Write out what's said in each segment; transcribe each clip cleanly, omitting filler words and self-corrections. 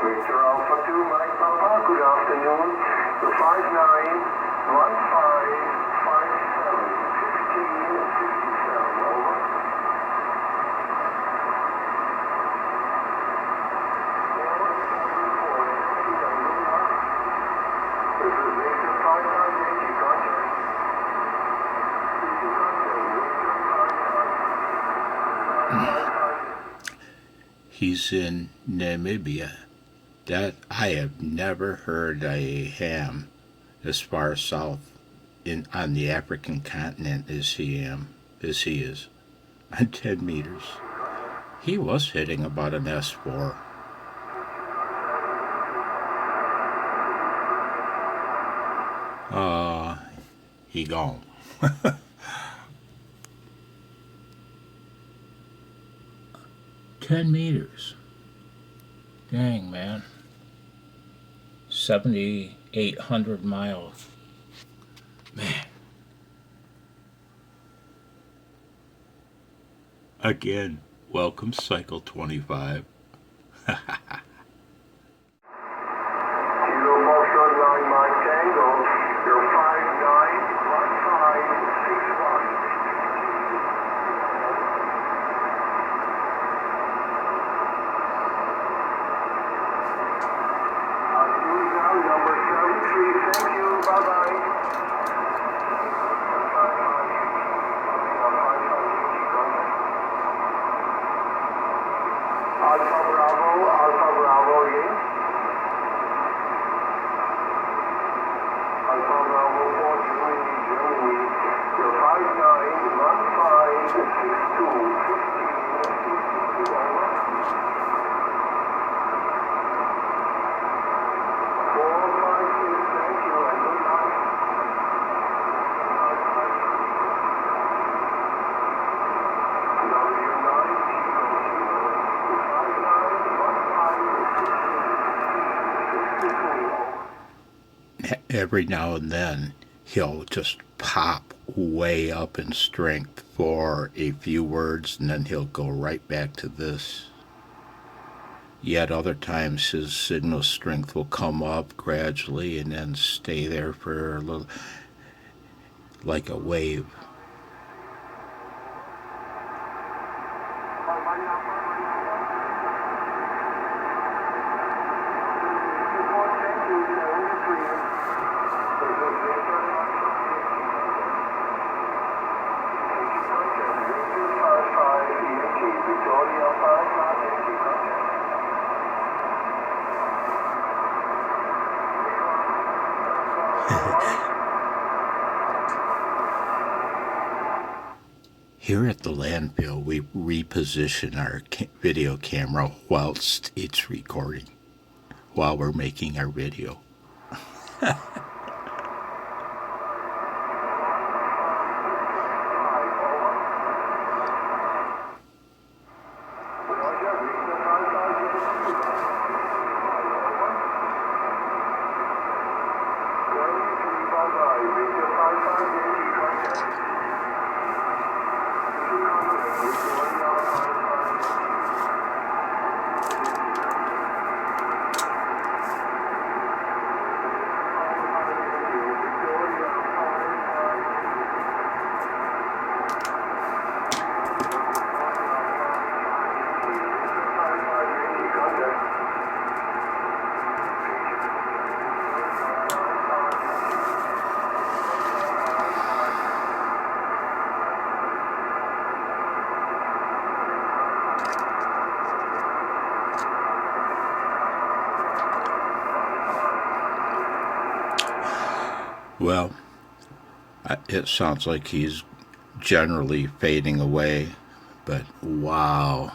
Victor Alpha 2, Mike Papa, good afternoon. The 591557, over. This is Victor 5980, contact. He's in Namibia. That I have never heard a ham as far south on the African continent as he is on 10 meters. He was hitting about an S4. He gone. 10 meters. Dang, man. 7,800 miles. Man. Again, welcome Cycle 25. Kilo Foxtrot 9 Mike Tango, you're 591561. Number 73, thank you, bye-bye. Alpha Bravo, again. Alpha Bravo 4, Germany, you're 591562, over. 456, thank you, and good night. Every now and then he'll just pop way up in strength for a few words and then he'll go right back to this. Yet other times his signal strength will come up gradually and then stay there for a little, like a wave. Here at the landfill, we reposition our video camera whilst it's recording, while we're making our video. Well, it sounds like he's generally fading away, but wow.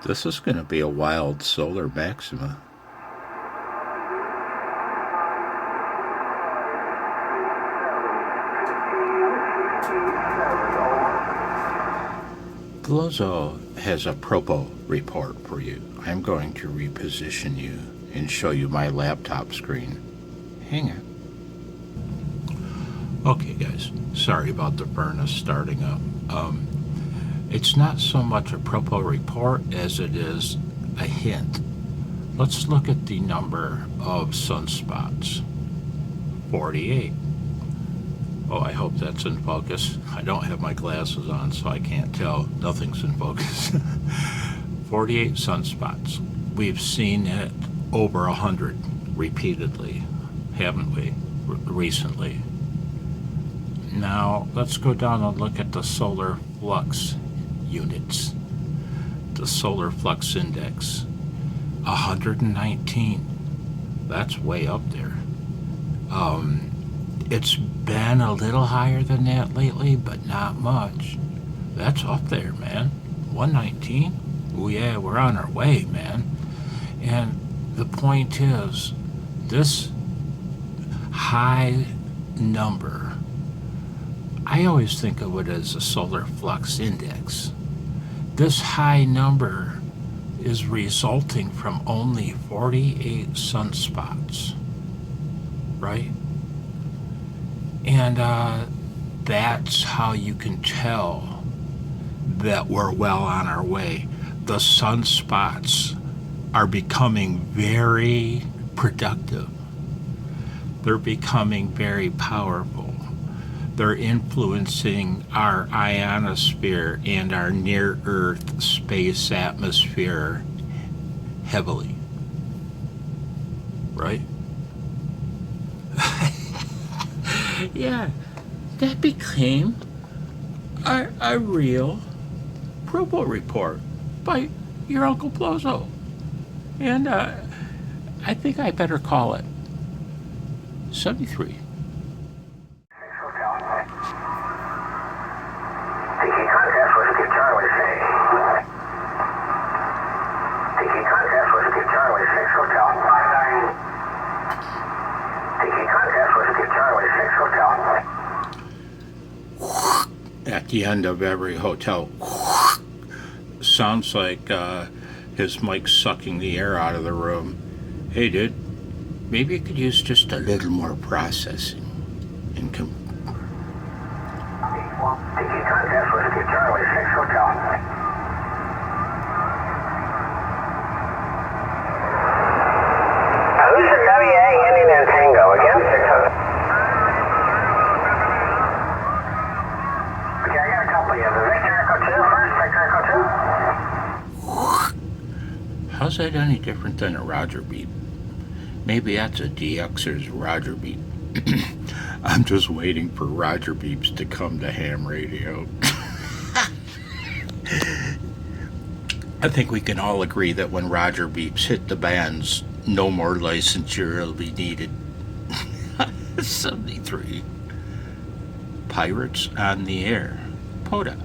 This is going to be a wild solar maxima. Blowzo has a Propo report for you. I'm going to reposition you and show you my laptop screen. Hang on. Okay guys, sorry about the furnace starting up. It's not so much a Propo report as it is a hint. Let's look at the number of sunspots. 48. Oh, I hope that's in focus. I don't have my glasses on, so I can't tell. Nothing's in focus. 48 sunspots. We've seen it over 100 repeatedly, haven't we, recently? Now, let's go down and look at the solar flux units. The solar flux index, 119. That's way up there. It's been a little higher than that lately, but not much. That's up there, man. 119? Oh yeah, we're on our way, man. And the point is, this high number, I always think of it as a solar flux index. This high number is resulting from only 48 sunspots, right? And that's how you can tell that we're well on our way. The sunspots are becoming very productive. They're becoming very powerful. They're influencing our ionosphere and our near-Earth space atmosphere heavily. Right? Yeah, that became a real Propo Report by your Uncle Blowzo. And I think I better call it 73. At the end of every hotel, sounds like his mic sucking the air out of the room. Hey, dude, maybe you could use just a little more processing. And Tiki contest was to Charlie 6 Hotel. Alicia WA, Indian and Tango again, 6 Hotel. Okay, I got a couple of you. The Victor Echo 2 first, Victor Echo 2. how's that any different than a Roger beep? Maybe that's a DXers Roger beep. I'm just waiting for Roger beeps to come to ham radio. I think we can all agree that when Roger beeps hit the bands, no more licensure will be needed. 73. Pirates on the Air. POTA.